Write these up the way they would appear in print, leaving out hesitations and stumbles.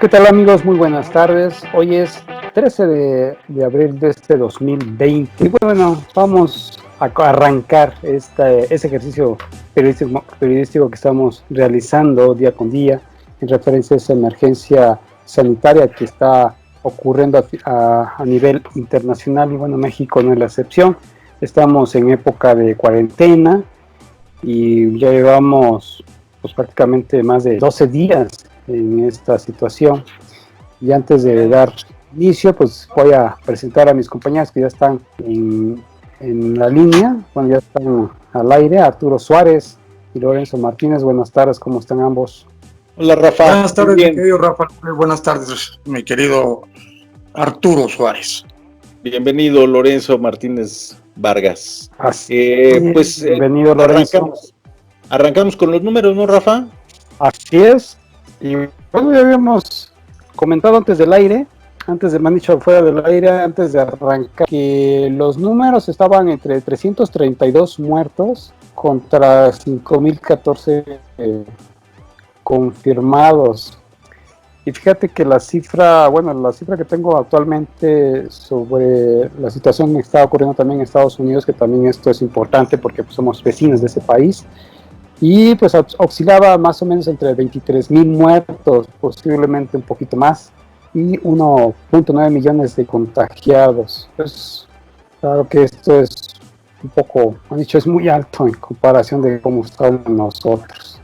¿Qué tal amigos? Muy buenas tardes. Hoy es 13 de abril de este 2020. Y bueno, vamos a arrancar ese ejercicio periodístico que estamos realizando día con día en referencia a esa emergencia sanitaria que está ocurriendo a nivel internacional y bueno, México no es la excepción. Estamos en época de cuarentena y ya llevamos pues prácticamente más de 12 días en esta situación. Y antes de dar inicio, pues voy a presentar a mis compañeros que ya están en la línea, bueno, ya están al aire, Arturo Suárez y Lorenzo Martínez. Buenas tardes, ¿cómo están ambos? Hola Rafa. Buenas tardes, mi querido Rafa. Buenas tardes, mi querido Arturo Suárez. Bienvenido Lorenzo Martínez Vargas. Bienvenido Lorenzo. Arrancamos con los números, ¿no, Rafa? Así es. Y bueno, ya habíamos comentado antes del aire, me han dicho fuera del aire, antes de arrancar, que los números estaban entre 332 muertos contra 5.014 confirmados. Y fíjate que la cifra que tengo actualmente sobre la situación que está ocurriendo también en Estados Unidos, que también esto es importante porque pues, somos vecinos de ese país, y pues oscilaba más o menos entre 23.000 muertos, posiblemente un poquito más, y 1.9 millones de contagiados. Pues claro que esto es un poco, han dicho, es muy alto en comparación de cómo estamos nosotros.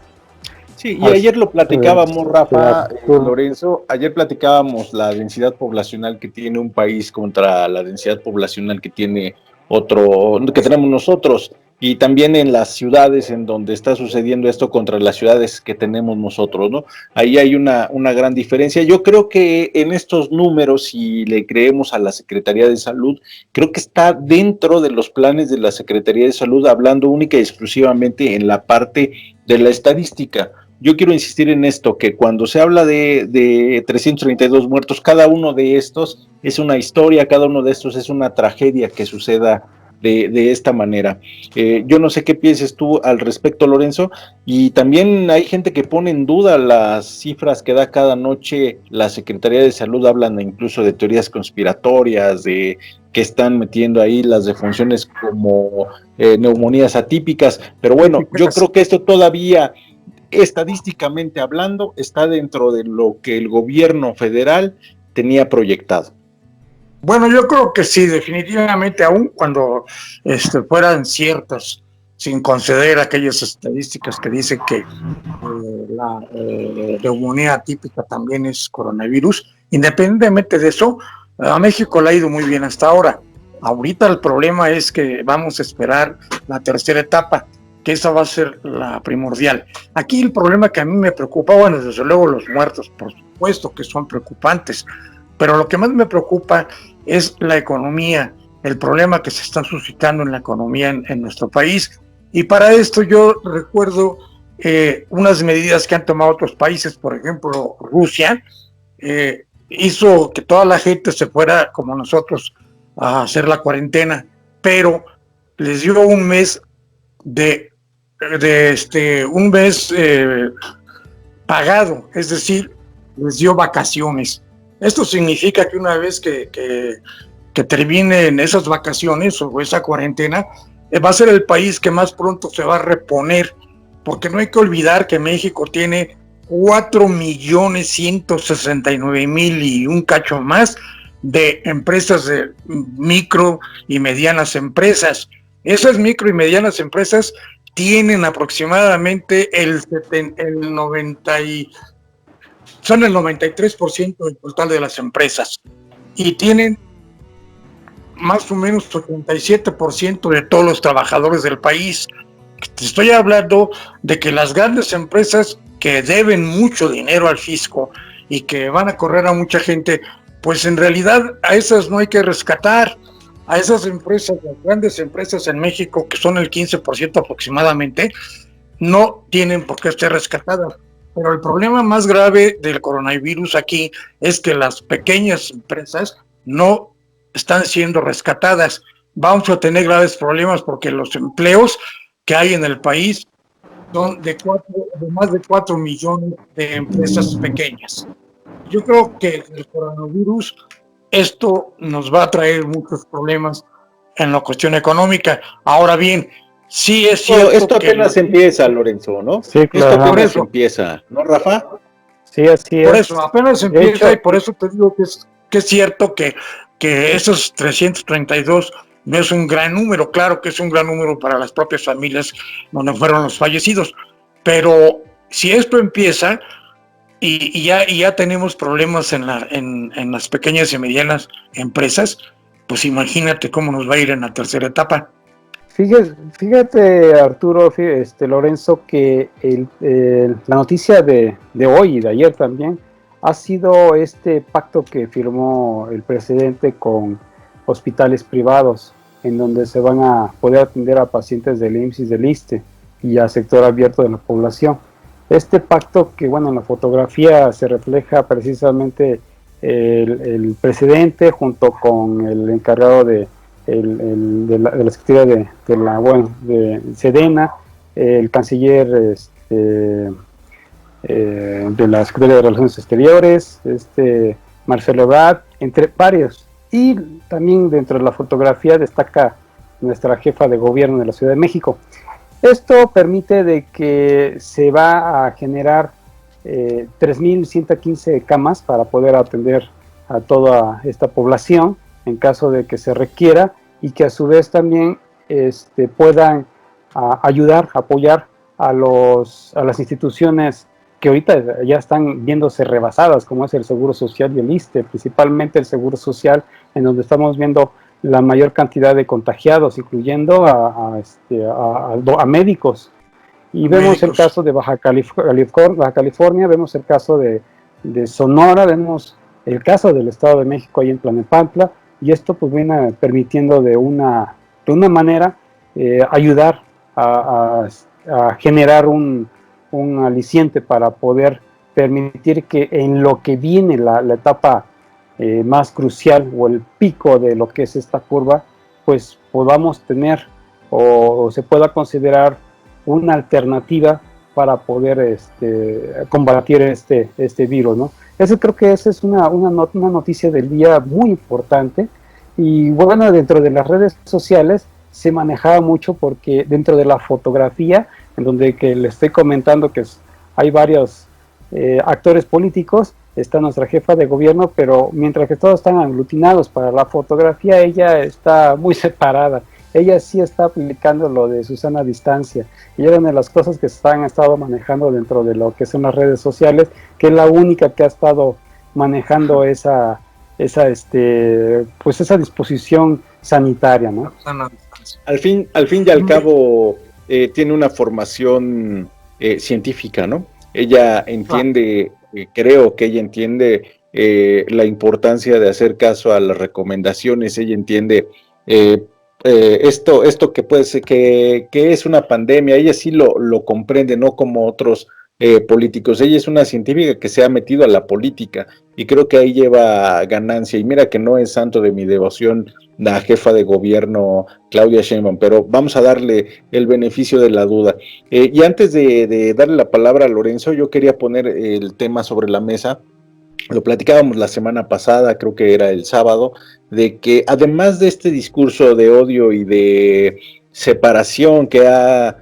Sí, y ayer lo platicábamos, Rafa, Lorenzo, ayer platicábamos la densidad poblacional que tiene un país contra la densidad poblacional que tiene que tenemos nosotros, y también en las ciudades en donde está sucediendo esto contra las ciudades que tenemos nosotros, ¿no? Ahí hay una gran diferencia. Yo creo que en estos números, si le creemos a la Secretaría de Salud, creo que está dentro de los planes de la Secretaría de Salud, hablando única y exclusivamente en la parte de la estadística. Yo quiero insistir en esto, que cuando se habla de 332 muertos, cada uno de estos es una historia, cada uno de estos es una tragedia que suceda de esta manera. Yo no sé qué pienses tú al respecto, Lorenzo, y también hay gente que pone en duda las cifras que da cada noche la Secretaría de Salud, hablan incluso de teorías conspiratorias, de que están metiendo ahí las defunciones como neumonías atípicas, pero bueno, yo creo que esto todavía, estadísticamente hablando, está dentro de lo que el gobierno federal tenía proyectado. Bueno, yo creo que sí, definitivamente, aun cuando fueran ciertas, sin conceder aquellas estadísticas que dicen que la neumonía atípica también es coronavirus, independientemente de eso, a México le ha ido muy bien hasta ahora. Ahorita el problema es que vamos a esperar la tercera etapa, que esa va a ser la primordial. Aquí el problema que a mí me preocupa, bueno, desde luego los muertos, por supuesto que son preocupantes, pero lo que más me preocupa es la economía, el problema que se está suscitando en la economía en nuestro país. Y para esto yo recuerdo unas medidas que han tomado otros países, por ejemplo, Rusia, hizo que toda la gente se fuera, como nosotros, a hacer la cuarentena, pero les dio un mes un mes pagado, es decir, les dio vacaciones. Esto significa que una vez que terminen esas vacaciones o esa cuarentena, va a ser el país que más pronto se va a reponer, porque no hay que olvidar que México tiene 4.169.000 y un cacho más de empresas de micro y medianas empresas. Esas micro y medianas empresas tienen aproximadamente son el 93% del total de las empresas y tienen más o menos 87% de todos los trabajadores del país. Te estoy hablando de que las grandes empresas que deben mucho dinero al fisco y que van a correr a mucha gente, pues en realidad a esas no hay que rescatar. A esas empresas, las grandes empresas en México, que son el 15% aproximadamente, no tienen por qué ser rescatadas. Pero el problema más grave del coronavirus aquí es que las pequeñas empresas no están siendo rescatadas. Vamos a tener graves problemas porque los empleos que hay en el país son de más de 4 millones de empresas pequeñas. Yo creo que el coronavirus, esto nos va a traer muchos problemas en la cuestión económica. Ahora bien, sí es cierto esto apenas empieza, Lorenzo, ¿no? Sí, claro. Esto apenas empieza, ¿no, Rafa? Sí, así es. Por eso, apenas empieza, y por eso te digo que es cierto que esos 332 no es un gran número. Claro que es un gran número para las propias familias donde fueron los fallecidos, pero si esto empieza y ya tenemos problemas en las pequeñas y medianas empresas, pues imagínate cómo nos va a ir en la tercera etapa. Fíjate, Arturo, Lorenzo, que la noticia de hoy y de ayer también ha sido este pacto que firmó el presidente con hospitales privados, en donde se van a poder atender a pacientes del IMSS y del ISSSTE y a sector abierto de la población. Este pacto que, bueno, en la fotografía se refleja precisamente el presidente junto con el encargado de la Secretaría de Sedena, el canciller de la Secretaría de Relaciones Exteriores, Marcelo Ebrard, entre varios. Y también dentro de la fotografía destaca nuestra jefa de gobierno de la Ciudad de México. Esto permite de que se va a generar 3.115 camas para poder atender a toda esta población en caso de que se requiera, y que a su vez también puedan ayudar, apoyar a las instituciones que ahorita ya están viéndose rebasadas, como es el Seguro Social y el ISSSTE, principalmente el Seguro Social, en donde estamos viendo la mayor cantidad de contagiados, incluyendo a médicos. Y vemos el caso de Baja California, vemos el caso de Sonora, vemos el caso del Estado de México ahí en Tlalnepantla, y esto pues viene permitiendo de una manera ayudar a generar un aliciente para poder permitir que en lo que viene la etapa más crucial o el pico de lo que es esta curva, pues podamos tener o se pueda considerar una alternativa para poder combatir este virus, ¿no? Creo que esa es una noticia del día muy importante. Y bueno, dentro de las redes sociales se manejaba mucho porque dentro de la fotografía, en donde que le estoy comentando que hay varios actores políticos, está nuestra jefa de gobierno, pero mientras que todos están aglutinados para la fotografía, ella está muy separada. Ella sí está aplicando lo de Susana distancia, y era una de las cosas que se han estado manejando dentro de lo que son las redes sociales, que es la única que ha estado manejando esa disposición sanitaria, ¿no? Al fin y al cabo tiene una formación científica, ¿no? Ella entiende, creo que ella entiende la importancia de hacer caso a las recomendaciones. Ella entiende esto que puede ser que es una pandemia. Ella sí lo comprende, no como otros políticos. Ella es una científica que se ha metido a la política, y creo que ahí lleva ganancia. Y mira que no es santo de mi devoción la jefa de gobierno Claudia Sheinbaum, pero vamos a darle el beneficio de la duda. Y antes de darle la palabra a Lorenzo, yo quería poner el tema sobre la mesa. Lo platicábamos la semana pasada, creo que era el sábado, de que además de este discurso de odio y de separación que ha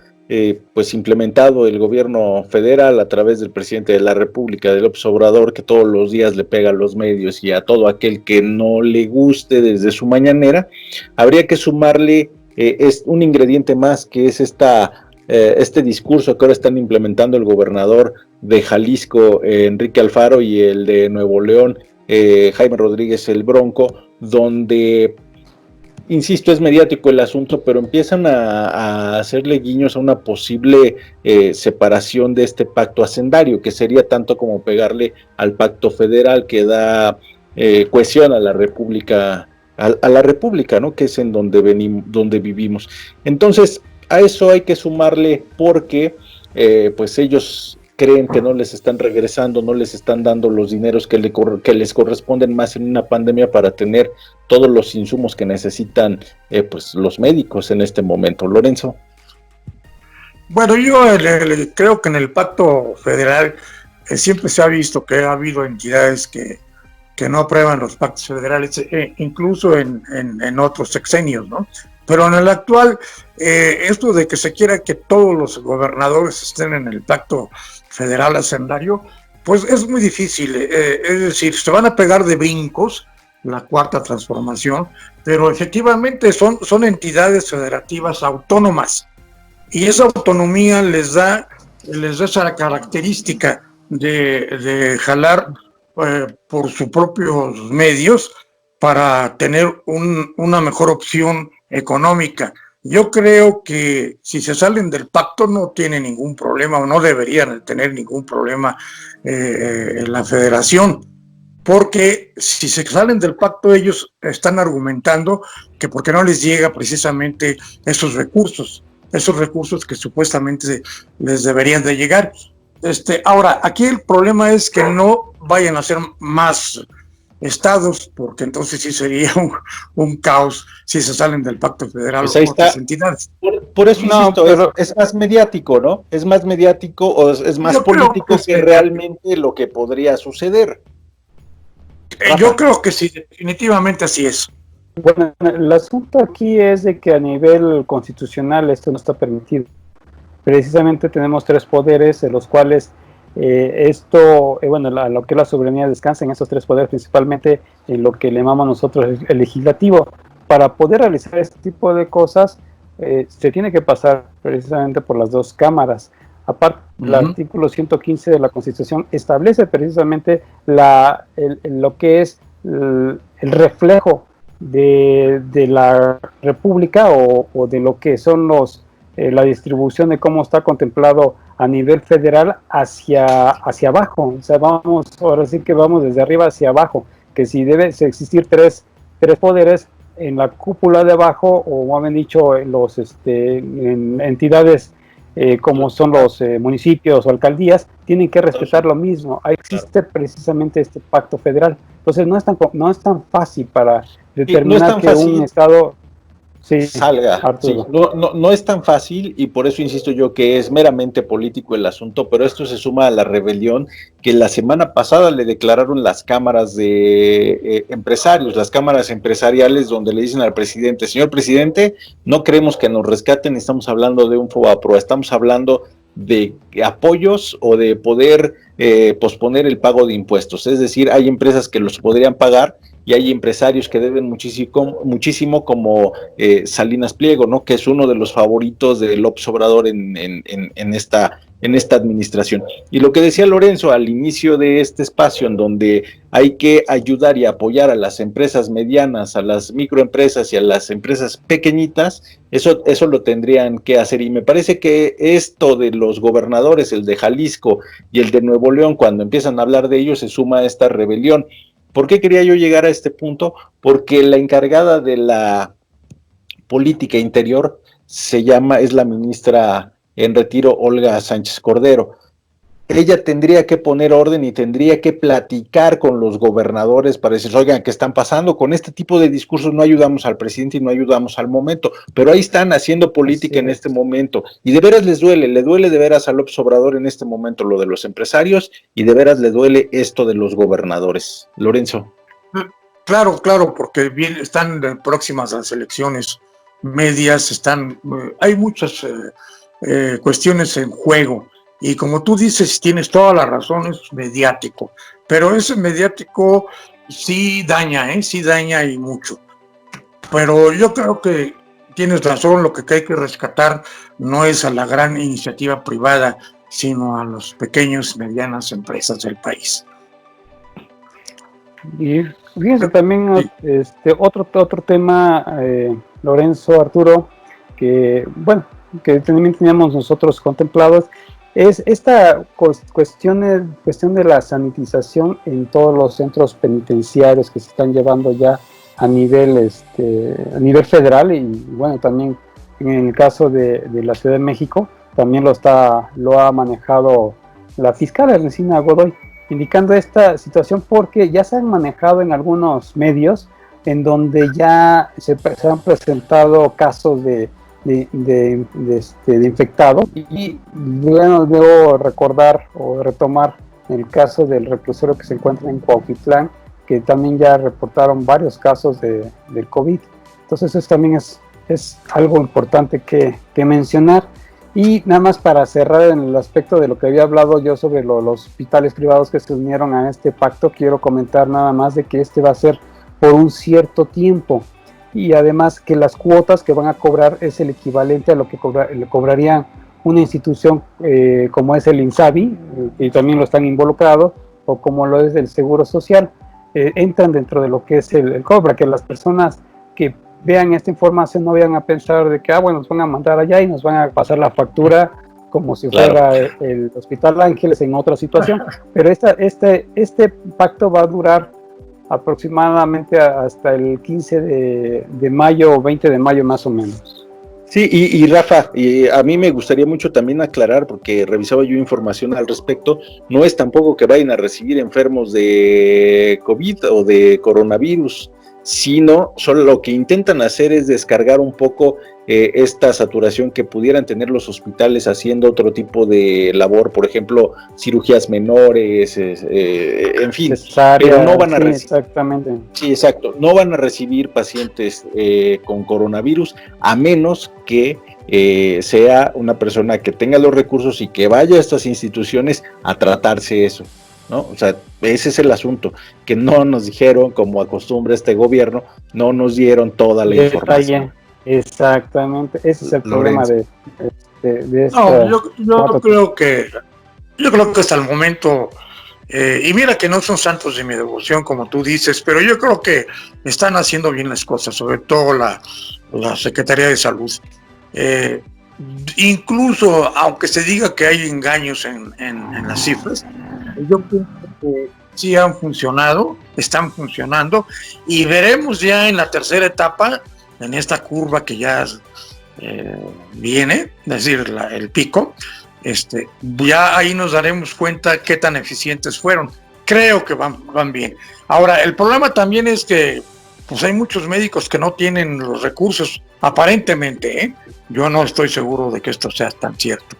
pues implementado el gobierno federal a través del presidente de la República, de López Obrador, que todos los días le pega a los medios y a todo aquel que no le guste desde su mañanera, habría que sumarle es un ingrediente más, que es este discurso que ahora están implementando el gobernador de Jalisco, Enrique Alfaro, y el de Nuevo León, Jaime Rodríguez el Bronco, donde, insisto, es mediático el asunto, pero empiezan a hacerle guiños a una posible separación de este pacto hacendario, que sería tanto como pegarle al pacto federal que da cohesión a la República, a la República, ¿no? Que es en donde vivimos. Entonces, a eso hay que sumarle porque pues ellos creen que no les están regresando, no les están dando los dineros que les corresponden, más en una pandemia, para tener todos los insumos que necesitan pues los médicos en este momento. Lorenzo. Bueno, yo creo que en el pacto federal siempre se ha visto que ha habido entidades que no aprueban los pactos federales, incluso en otros sexenios, ¿no? Pero en el actual, esto de que se quiera que todos los gobernadores estén en el pacto federal hacendario, pues es muy difícil. Es decir, se van a pegar de brincos la cuarta transformación, pero efectivamente son entidades federativas autónomas, y esa autonomía les da esa característica de jalar por sus propios medios para tener una mejor opción económica. Yo creo que si se salen del pacto no tienen ningún problema, o no deberían tener ningún problema en la federación, porque si se salen del pacto ellos están argumentando que porque no les llega precisamente esos recursos que supuestamente les deberían de llegar. Ahora, aquí el problema es que no vayan a ser más estados, porque entonces sí sería un caos si se salen del pacto federal pues o otras entidades. Por eso insisto, pero es más mediático, ¿no? Es más mediático o es más político que realmente lo que podría suceder. Yo creo que sí, definitivamente así es. Bueno, el asunto aquí es de que a nivel constitucional esto no está permitido. Precisamente tenemos 3 poderes, de los cuales lo que es la soberanía descansa en esos 3 poderes, principalmente en lo que le llamamos nosotros el legislativo. Para poder realizar este tipo de cosas, se tiene que pasar precisamente por las 2 cámaras. Aparte, el artículo 115 de la Constitución establece precisamente lo que es el reflejo de la República o de lo que son la distribución de cómo está contemplado a nivel federal hacia abajo. O sea, ahora sí que vamos desde arriba hacia abajo, que si debe existir tres poderes en la cúpula de abajo, o más bien dicho, en entidades como son los municipios o alcaldías, tienen que respetar lo mismo. Ahí existe precisamente este pacto federal. Entonces no es tan fácil para determinar que un estado salga. Sí, no es tan fácil, y por eso insisto yo que es meramente político el asunto, pero esto se suma a la rebelión que la semana pasada le declararon las cámaras de empresarios, las cámaras empresariales, donde le dicen al presidente: señor presidente, no queremos que nos rescaten, estamos hablando de un FOBAPROA, estamos hablando de apoyos o de poder posponer el pago de impuestos. Es decir, hay empresas que los podrían pagar y hay empresarios que deben muchísimo como Salinas Pliego, ¿no? Que es uno de los favoritos de López Obrador en esta administración. Y lo que decía Lorenzo al inicio de este espacio, en donde hay que ayudar y apoyar a las empresas medianas, a las microempresas y a las empresas pequeñitas, eso lo tendrían que hacer. Y me parece que esto de los gobernadores, el de Jalisco y el de Nuevo León, cuando empiezan a hablar de ellos, se suma a esta rebelión. ¿Por qué quería yo llegar a este punto? Porque la encargada de la política interior es la ministra en retiro, Olga Sánchez Cordero. Ella tendría que poner orden y tendría que platicar con los gobernadores para decir: oigan, ¿qué están pasando? Con este tipo de discursos no ayudamos al presidente y no ayudamos al momento, pero ahí están haciendo política en este momento, y de veras le duele de veras a López Obrador en este momento lo de los empresarios, y de veras le duele esto de los gobernadores. Lorenzo. Claro, porque están próximas las elecciones medias, hay muchas cuestiones en juego. Y como tú dices, tienes toda la razón, es mediático. Pero ese mediático sí daña y mucho. Pero yo creo que tienes razón, lo que hay que rescatar no es a la gran iniciativa privada, sino a las pequeñas y medianas empresas del país. Y fíjense también otro tema, Lorenzo, Arturo, que también teníamos nosotros contemplados, es esta cuestión de la sanitización en todos los centros penitenciarios que se están llevando ya a nivel federal, y bueno, también en el caso de la Ciudad de México también lo ha manejado la fiscal Ernestina Godoy, indicando esta situación porque ya se han manejado en algunos medios en donde ya se han presentado casos de infectados, y bueno, debo recordar o retomar en el caso del reclusorio que se encuentra en Cuautitlán, que también ya reportaron varios casos del COVID. Entonces eso también es algo importante que mencionar. Y nada más para cerrar en el aspecto de lo que había hablado yo sobre los hospitales privados que se unieron a este pacto, quiero comentar nada más de que este va a ser por un cierto tiempo, y además que las cuotas que van a cobrar es el equivalente a lo que le cobraría una institución como es el INSABI, y también lo están involucrados, o como lo es el Seguro Social. Entran dentro de lo que es el cobro, para que las personas que vean esta información no vayan a pensar de que bueno, nos van a mandar allá y nos van a pasar la factura como si fuera el Hospital Ángeles en otra situación. Pero este pacto va a durar aproximadamente hasta el 15 de mayo o 20 de mayo más o menos. Sí, y Rafa, a mí me gustaría mucho también aclarar, porque revisaba yo información al respecto, no es tampoco que vayan a recibir enfermos de COVID o de coronavirus, sino solo lo que intentan hacer es descargar un poco esta saturación que pudieran tener los hospitales haciendo otro tipo de labor, por ejemplo, cirugías menores, en fin, pero no van a recibir, exactamente. Sí, exacto, no van a recibir pacientes con coronavirus, a menos que sea una persona que tenga los recursos y que vaya a estas instituciones a tratarse eso, ¿no? O sea, ese es el asunto, que no nos dijeron, como acostumbra este gobierno, no nos dieron toda la información. Exactamente, ese es el problema de esta. No, yo creo que hasta el momento, y mira que no son santos de mi devoción, como tú dices, pero yo creo que están haciendo bien las cosas, sobre todo la Secretaría de Salud. Incluso, aunque se diga que hay engaños en las cifras, yo pienso que sí han funcionado, están funcionando, y veremos ya en la tercera etapa, en esta curva que ya viene, es decir, el pico, ya ahí nos daremos cuenta qué tan eficientes fueron. Creo que van bien. Ahora, el problema también es que pues hay muchos médicos que no tienen los recursos, aparentemente, ¿eh? Yo no estoy seguro de que esto sea tan cierto.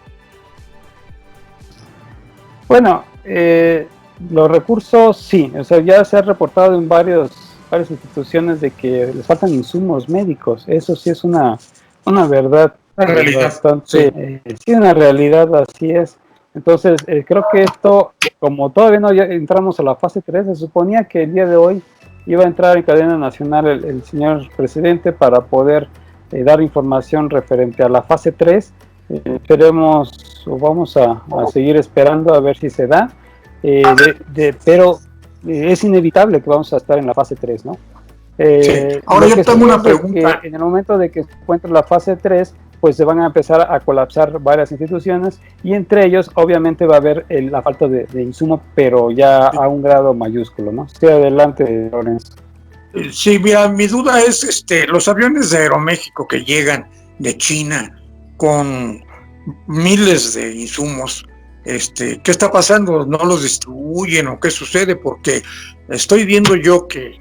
Bueno, los recursos sí, o sea, ya se ha reportado en varias instituciones de que les faltan insumos médicos. Eso sí es una verdad bastante, sí, una realidad, así es. Entonces, creo que esto, como todavía no ya entramos a la fase 3, se suponía que el día de hoy iba a entrar en cadena nacional el señor presidente para poder dar información referente a la fase 3. Esperemos, o vamos a seguir esperando a ver si se da, pero es inevitable que vamos a estar en la fase 3, ¿no? Sí. Ahora yo tengo una pregunta. En el momento de que se encuentre la fase 3, pues se van a empezar a colapsar varias instituciones, y entre ellos obviamente va a haber la falta de insumo, pero ya a un grado mayúsculo, ¿no? Sí, adelante, Lorenzo. Sí, mira, mi duda es los aviones de Aeroméxico que llegan de China con miles de insumos, ¿qué está pasando? ¿No los distribuyen o qué sucede? Porque estoy viendo yo que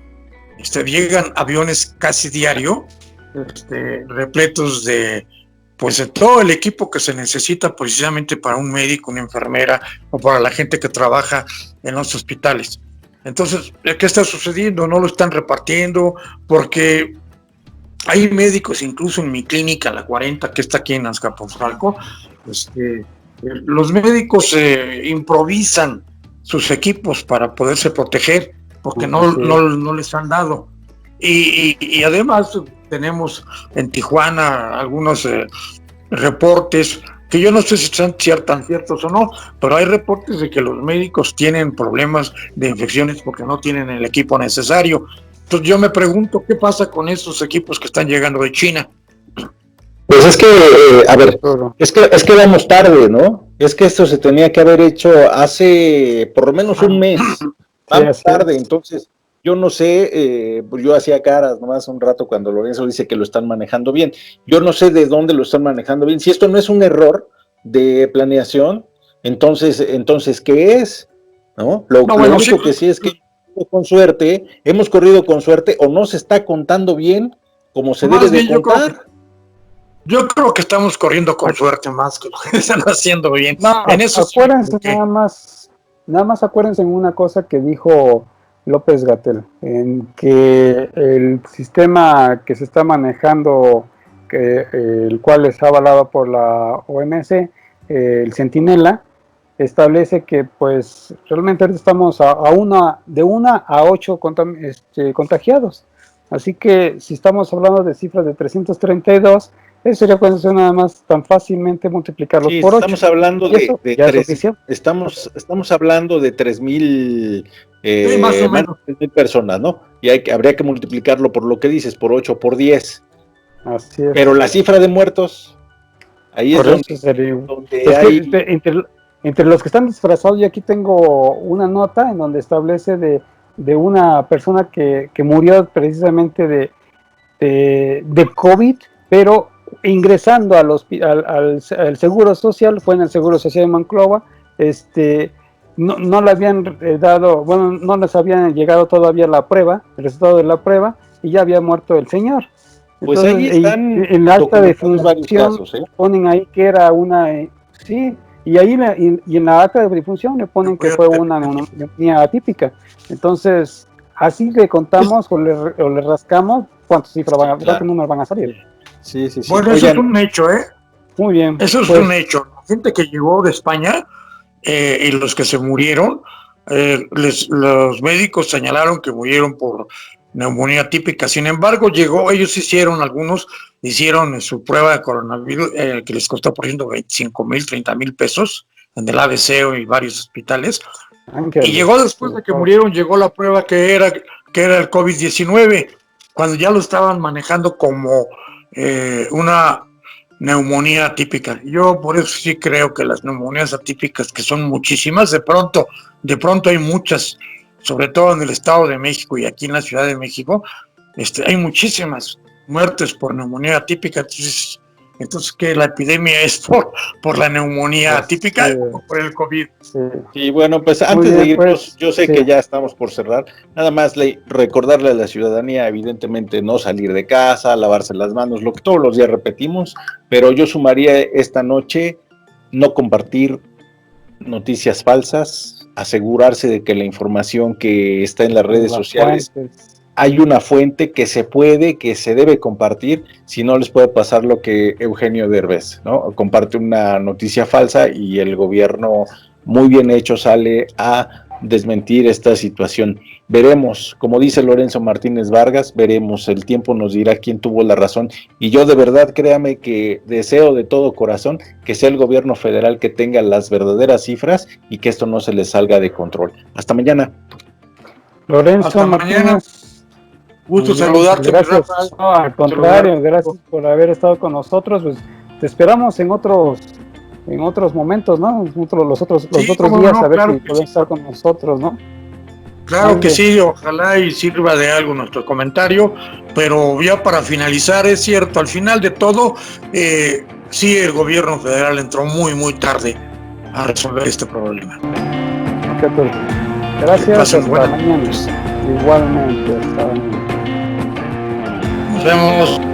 llegan aviones casi diario, repletos de todo el equipo que se necesita precisamente para un médico, una enfermera o para la gente que trabaja en los hospitales. Entonces, ¿qué está sucediendo? ¿No lo están repartiendo? Porque hay médicos, incluso en mi clínica, la 40, que está aquí en Azcapotzalco, los médicos improvisan sus equipos para poderse proteger, porque no les han dado. Y además tenemos en Tijuana algunos reportes, que yo no sé si están tan ciertos o no, pero hay reportes de que los médicos tienen problemas de infecciones porque no tienen el equipo necesario. Entonces yo me pregunto, ¿qué pasa con esos equipos que están llegando de China? Pues es que, a ver, es que vamos tarde, ¿no? Es que esto se tenía que haber hecho hace por lo menos un mes. Vamos tarde, entonces yo no sé, pues yo hacía caras nomás un rato cuando Lorenzo dice que lo están manejando bien. Yo no sé de dónde lo están manejando bien. Si esto no es un error de planeación, entonces ¿qué es? ¿No? Lo único que sí es que hemos corrido con suerte, o no se está contando bien como se debe de contar. Yo creo que estamos corriendo con suerte más que lo que están haciendo bien. No, en eso acuérdense nada más nada más acuérdense en una cosa que dijo López-Gatell, en que el sistema que se está manejando, el cual es avalado por la OMS, el Centinela, establece que pues realmente estamos de 1 a 8 contagiados. Así que si estamos hablando de cifras de 332, eso sería cuestión nada más tan fácilmente multiplicarlos por 8. Estamos hablando estamos hablando de 3,000 más o menos 3,000 personas, ¿no? Y habría que multiplicarlo por lo que dices, por 8, por 10. Así es. Pero la cifra de muertos, ahí por es donde hay... Entre los que están disfrazados, yo aquí tengo una nota en donde establece de una persona que murió precisamente de COVID, pero ingresando al Seguro Social, fue en el Seguro Social de Monclova, no le habían dado, bueno, no les habían llegado todavía el resultado de la prueba, y ya había muerto el señor. Entonces, pues ahí están en la acta de función ponen ahí que era una, sí, y ahí y en la acta de difunción le ponen que fue una neumonía atípica. Entonces, así le contamos o le rascamos cuántos números van a salir. Sí. Bueno, eso es un hecho, ¿eh? Muy bien. Eso es un hecho. La gente que llegó de España y los que se murieron, los médicos señalaron que murieron por neumonía típica. Sin embargo, ellos hicieron su prueba de coronavirus, que les costó por ejemplo 25,000, 30,000 pesos en el ABC y varios hospitales. Y llegó después de que murieron, llegó la prueba que era el COVID-19, cuando ya lo estaban manejando como una neumonía atípica. Yo por eso sí creo que las neumonías atípicas, que son muchísimas, de pronto hay muchas, sobre todo en el Estado de México y aquí en la Ciudad de México, hay muchísimas muertes por neumonía atípica. Entonces que la epidemia es por la neumonía atípica o por el COVID. Sí, bueno, pues antes de irnos, yo sé que ya estamos por cerrar, nada más recordarle a la ciudadanía, evidentemente no salir de casa, lavarse las manos, lo que todos los días repetimos, pero yo sumaría esta noche no compartir noticias falsas, asegurarse de que la información que está en las redes sociales hay una fuente que se debe compartir, si no les puede pasar lo que Eugenio Derbez, ¿no? Comparte una noticia falsa y el gobierno muy bien hecho sale a desmentir esta situación. Veremos, como dice Lorenzo Martínez Vargas, veremos, el tiempo nos dirá quién tuvo la razón, y yo de verdad, créame que deseo de todo corazón que sea el gobierno federal que tenga las verdaderas cifras y que esto no se les salga de control. Hasta mañana. Lorenzo Hasta Martínez. mañana. Gusto saludarte. Gracias. No, al contrario, gracias por haber estado con nosotros. Pues te esperamos en otros momentos, ¿no? Los otros días, a ver si pueden estar con nosotros, ¿no? Claro que sí, ojalá y sirva de algo nuestro comentario, pero ya para finalizar, es cierto, al final de todo, sí, el gobierno federal entró muy, muy tarde a resolver este problema. Ok, pues, gracias, hasta mañana. Igualmente, hasta mañana. Nos vemos.